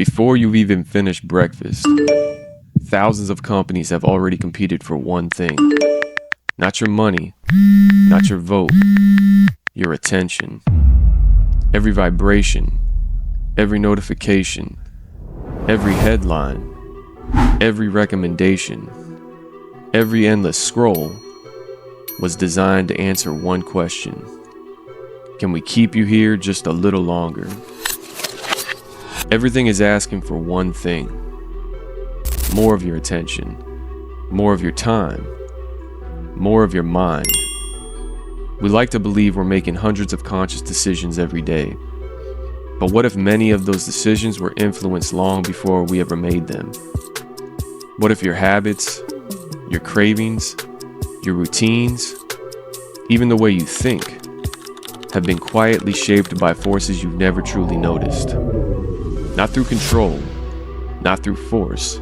Before you've even finished breakfast, thousands of companies have already competed for one thing. Not your money, not your vote, your attention. Every vibration, every notification, every headline, every recommendation, every endless scroll was designed to answer one question. Can we keep you here just a little longer? Everything is asking for one thing. More of your attention, more of your time, more of your mind. We like to believe we're making hundreds of conscious decisions every day. But what if many of those decisions were influenced long before we ever made them? What if your habits, your cravings, your routines, even the way you think, have been quietly shaped by forces you've never truly noticed? Not through control, not through force,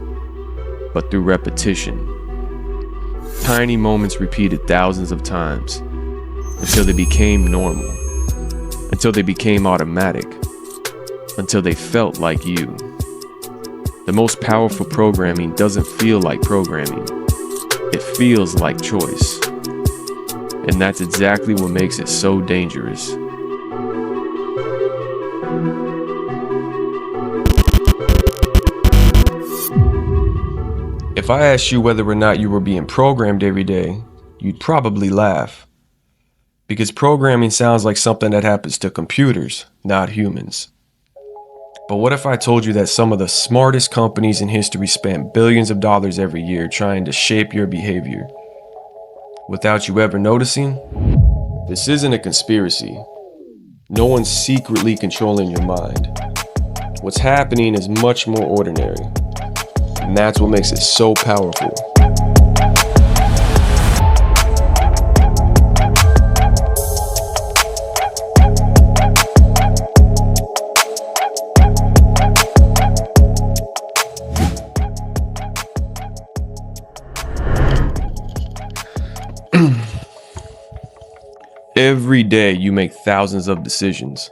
but through repetition. Tiny moments repeated thousands of times until they became normal, until they became automatic, until they felt like you. The most powerful programming doesn't feel like programming. It feels like choice. And that's exactly what makes it so dangerous. If I asked you whether or not you were being programmed every day, you'd probably laugh. Because programming sounds like something that happens to computers, not humans. But what if I told you that some of the smartest companies in history spent billions of dollars every year trying to shape your behavior without you ever noticing? This isn't a conspiracy. No one's secretly controlling your mind. What's happening is much more ordinary. And that's what makes it so powerful. Every day you make thousands of decisions.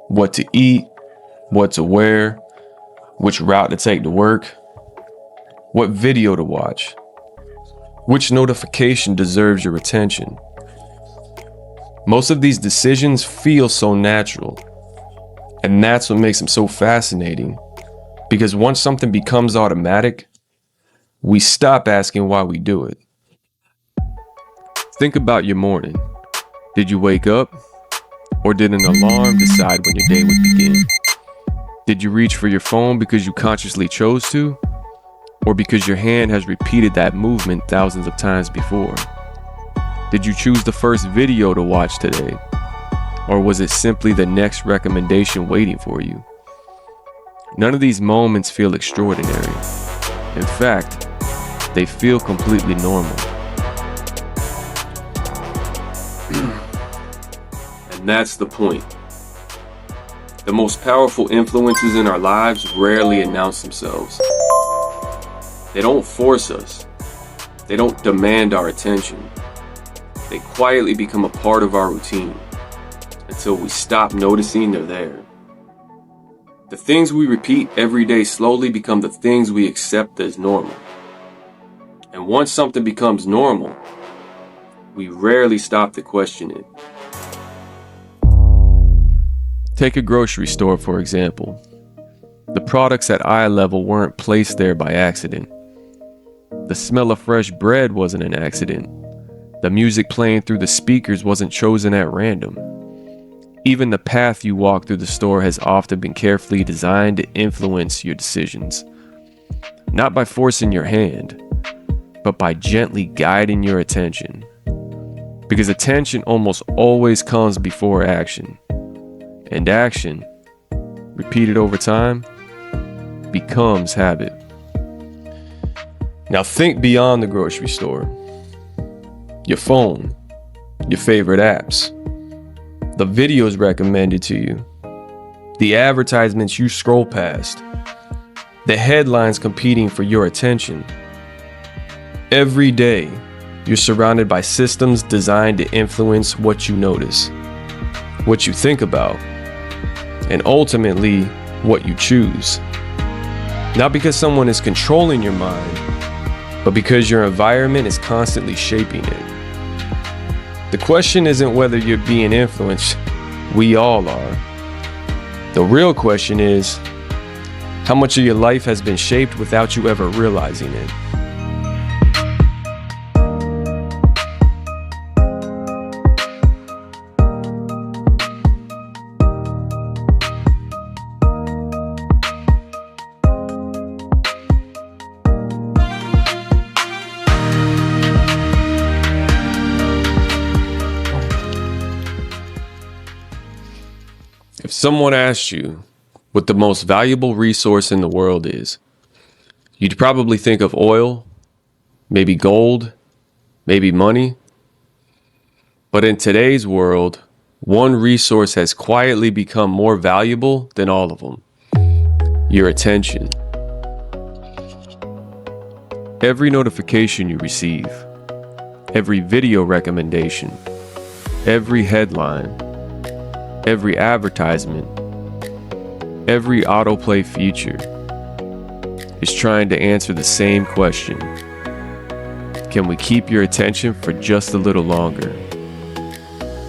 What to eat, what to wear, which route to take to work, what video to watch, which notification deserves your attention. Most of these decisions feel so natural, and that's what makes them so fascinating. Because once something becomes automatic, we stop asking why we do it. Think about your morning. Did you wake up? Or did an alarm decide when your day would begin? Did you reach for your phone because you consciously chose to? Or because your hand has repeated that movement thousands of times before? Did you choose the first video to watch today? Or was it simply the next recommendation waiting for you? None of these moments feel extraordinary. In fact, they feel completely normal. And that's the point. The most powerful influences in our lives rarely announce themselves. They don't force us. They don't demand our attention. They quietly become a part of our routine until we stop noticing they're there. The things we repeat every day slowly become the things we accept as normal. And once something becomes normal, we rarely stop to question it. Take a grocery store, for example. The products at eye level weren't placed there by accident. The smell of fresh bread wasn't an accident. The music playing through the speakers wasn't chosen at random. Even the path you walk through the store has often been carefully designed to influence your decisions. Not by forcing your hand, but by gently guiding your attention. Because attention almost always comes before action. And action, repeated over time, becomes habit. Now think beyond the grocery store. Your phone, your favorite apps, the videos recommended to you, the advertisements you scroll past, the headlines competing for your attention. Every day, you're surrounded by systems designed to influence what you notice, what you think about, and ultimately, what you choose. Not because someone is controlling your mind, but because your environment is constantly shaping it. The question isn't whether you're being influenced. We all are. The real question is, how much of your life has been shaped without you ever realizing it? If someone asked you what the most valuable resource in the world is, you'd probably think of oil, maybe gold, maybe money. But in today's world, one resource has quietly become more valuable than all of them: your attention. Every notification you receive, every video recommendation, every headline, every advertisement, every autoplay feature is trying to answer the same question. Can we keep your attention for just a little longer?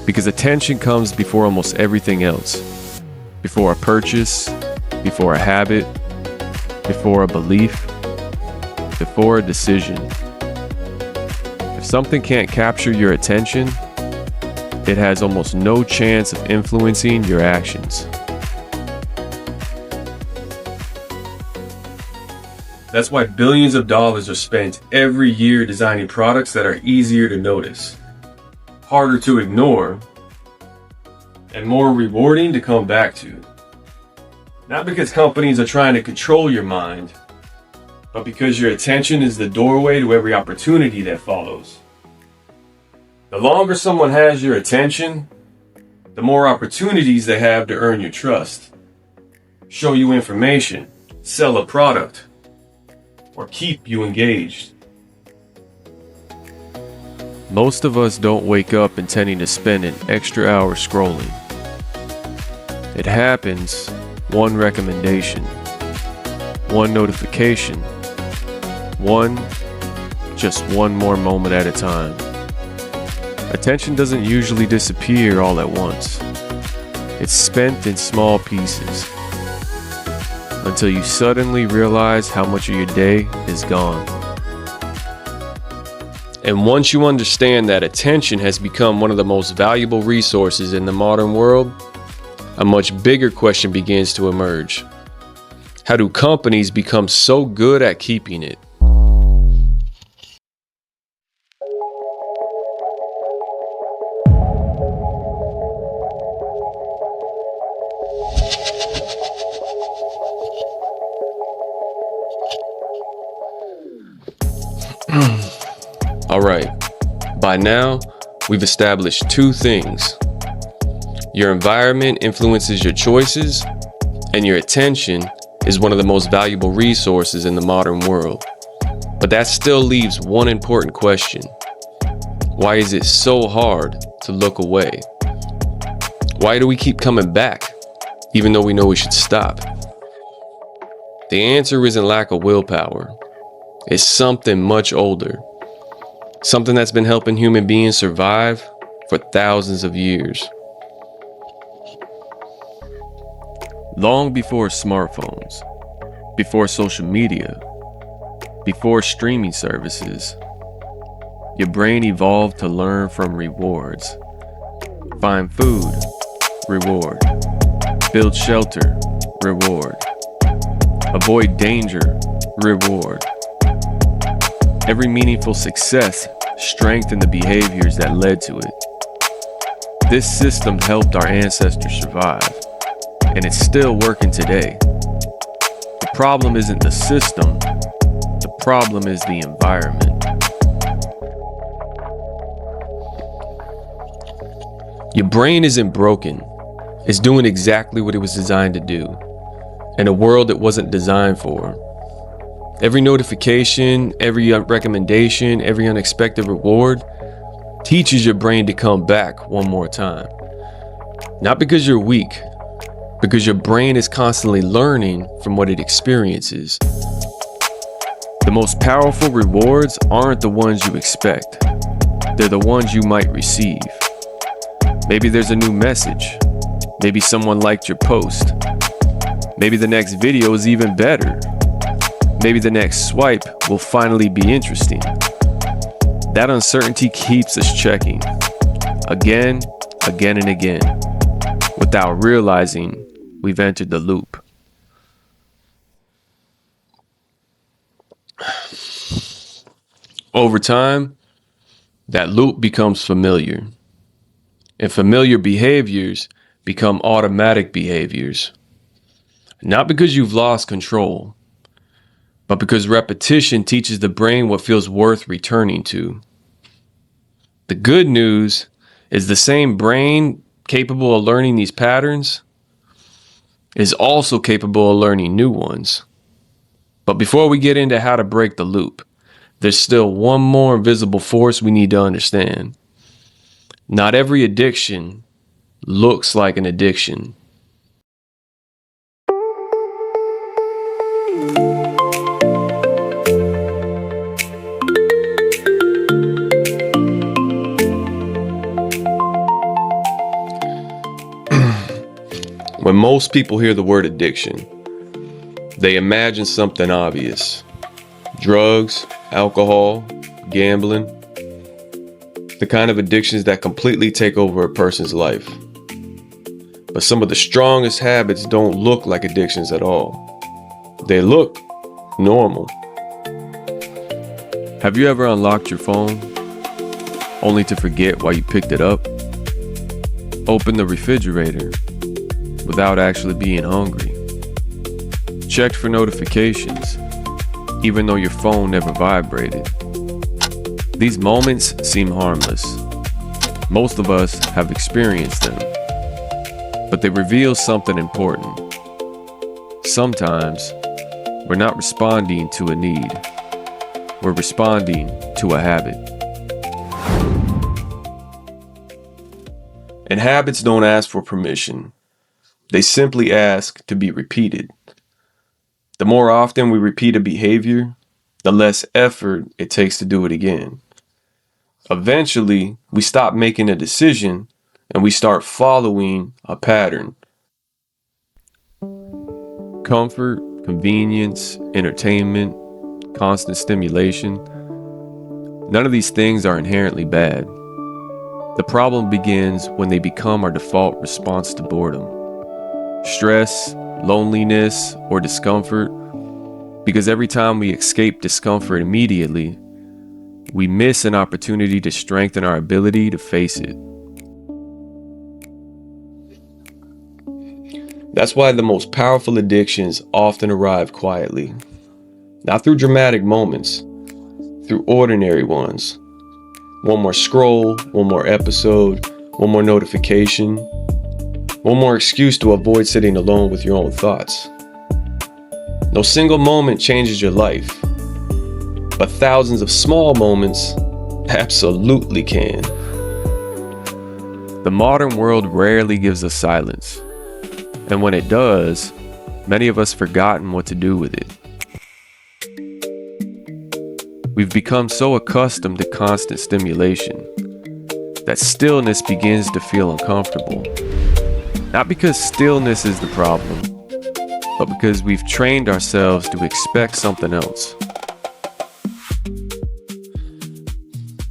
Because attention comes before almost everything else. Before a purchase, before a habit, before a belief, before a decision. If something can't capture your attention, it has almost no chance of influencing your actions. That's why billions of dollars are spent every year designing products that are easier to notice, harder to ignore, and more rewarding to come back to. Not because companies are trying to control your mind, but because your attention is the doorway to every opportunity that follows. The longer someone has your attention, the more opportunities they have to earn your trust, show you information, sell a product, or keep you engaged. Most of us don't wake up intending to spend an extra hour scrolling. It happens one recommendation, one notification, just one more moment at a time. Attention doesn't usually disappear all at once. It's spent in small pieces until you suddenly realize how much of your day is gone. And once you understand that attention has become one of the most valuable resources in the modern world, a much bigger question begins to emerge. How do companies become so good at keeping it? All right, by now, we've established two things. Your environment influences your choices, and your attention is one of the most valuable resources in the modern world. But that still leaves one important question. Why is it so hard to look away? Why do we keep coming back, even though we know we should stop? The answer isn't lack of willpower. It's something much older. Something that's been helping human beings survive for thousands of years. Long before smartphones, before social media, before streaming services, your brain evolved to learn from rewards. Find food, reward. Build shelter, reward. Avoid danger, reward. Every meaningful success strengthened the behaviors that led to it. This system helped our ancestors survive, and it's still working today. The problem isn't the system, the problem is the environment. Your brain isn't broken, it's doing exactly what it was designed to do, in a world it wasn't designed for. Every notification, every recommendation, every unexpected reward teaches your brain to come back one more time. Not because you're weak, because your brain is constantly learning from what it experiences. The most powerful rewards aren't the ones you expect. They're the ones you might receive. Maybe there's a new message. Maybe someone liked your post. Maybe the next video is even better. Maybe the next swipe will finally be interesting. That uncertainty keeps us checking again, and again, without realizing we've entered the loop. Over time, that loop becomes familiar, and familiar behaviors become automatic behaviors. Not because you've lost control, but because repetition teaches the brain what feels worth returning to. The good news is the same brain capable of learning these patterns is also capable of learning new ones. But before we get into how to break the loop, there's still one more invisible force we need to understand. Not every addiction looks like an addiction. When most people hear the word addiction, they imagine something obvious. Drugs, alcohol, gambling, the kind of addictions that completely take over a person's life. But some of the strongest habits don't look like addictions at all. They look normal. Have you ever unlocked your phone only to forget why you picked it up? Opened the refrigerator without actually being hungry? Checked for notifications even though your phone never vibrated? These moments seem harmless. Most of us have experienced them, but they reveal something important. Sometimes we're not responding to a need. We're responding to a habit. And habits don't ask for permission. They simply ask to be repeated. The more often we repeat a behavior, the less effort it takes to do it again. Eventually, we stop making a decision and we start following a pattern. Comfort, convenience, entertainment, constant stimulation. None of these things are inherently bad. The problem begins when they become our default response to boredom, stress, loneliness, or discomfort. Because every time we escape discomfort immediately, we miss an opportunity to strengthen our ability to face it. That's why the most powerful addictions often arrive quietly, not through dramatic moments, through ordinary ones. One more scroll, one more episode, one more notification, one more excuse to avoid sitting alone with your own thoughts. No single moment changes your life, but thousands of small moments absolutely can. The modern world rarely gives us silence, and when it does, many of us forgotten what to do with it. We've become so accustomed to constant stimulation that stillness begins to feel uncomfortable. Not because stillness is the problem, but because we've trained ourselves to expect something else.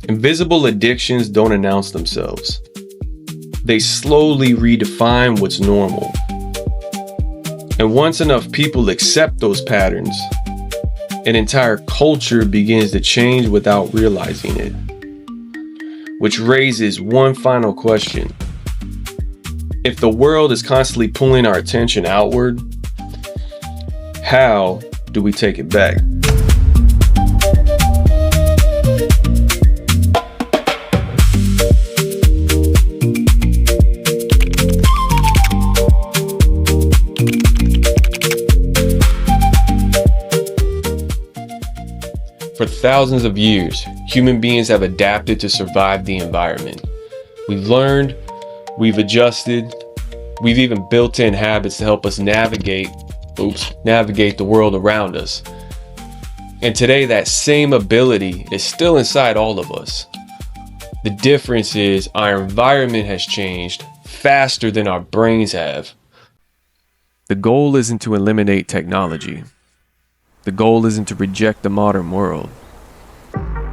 Invisible addictions don't announce themselves. They slowly redefine what's normal. And once enough people accept those patterns, an entire culture begins to change without realizing it. Which raises one final question. If the world is constantly pulling our attention outward, how do we take it back? For thousands of years, human beings have adapted to survive the environment. We've learned, we've adjusted, We've even built in habits to help us navigate the world around us. And today that same ability is still inside all of us. The difference is our environment has changed faster than our brains have. The goal isn't to eliminate technology. The goal isn't to reject the modern world.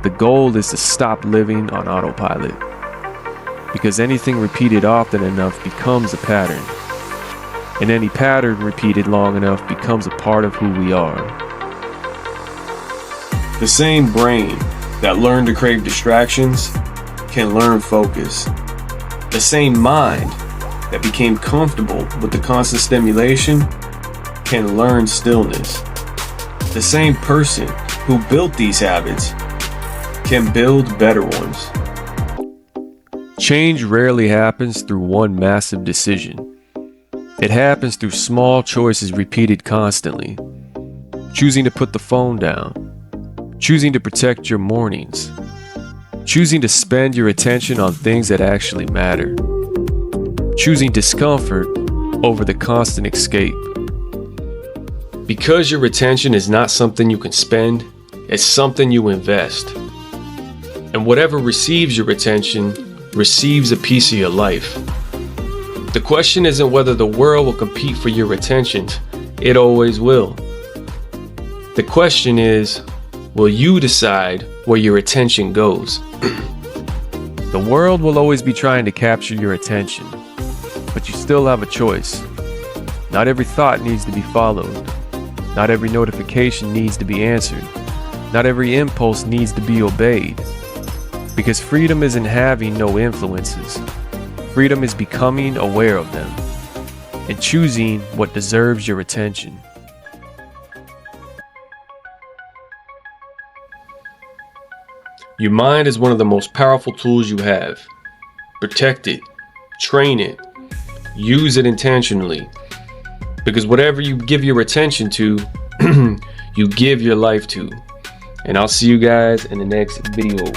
The goal is to stop living on autopilot. Because anything repeated often enough becomes a pattern. And any pattern repeated long enough becomes a part of who we are. The same brain that learned to crave distractions can learn focus. The same mind that became comfortable with the constant stimulation can learn stillness. The same person who built these habits can build better ones. Change rarely happens through one massive decision. It happens through small choices repeated constantly. Choosing to put the phone down. Choosing to protect your mornings. Choosing to spend your attention on things that actually matter. Choosing discomfort over the constant escape. Because your attention is not something you can spend, it's something you invest. And whatever receives your attention receives a piece of your life. The question isn't whether the world will compete for your attention. It always will. The question is, will you decide where your attention goes? The world will always be trying to capture your attention, but you still have a choice. Not every thought needs to be followed. Not every notification needs to be answered. Not every impulse needs to be obeyed. Because freedom isn't having no influences. Freedom is becoming aware of them and choosing what deserves your attention. Your mind is one of the most powerful tools you have. Protect it, train it, use it intentionally. Because whatever you give your attention to, you give your life to. And I'll see you guys in the next video.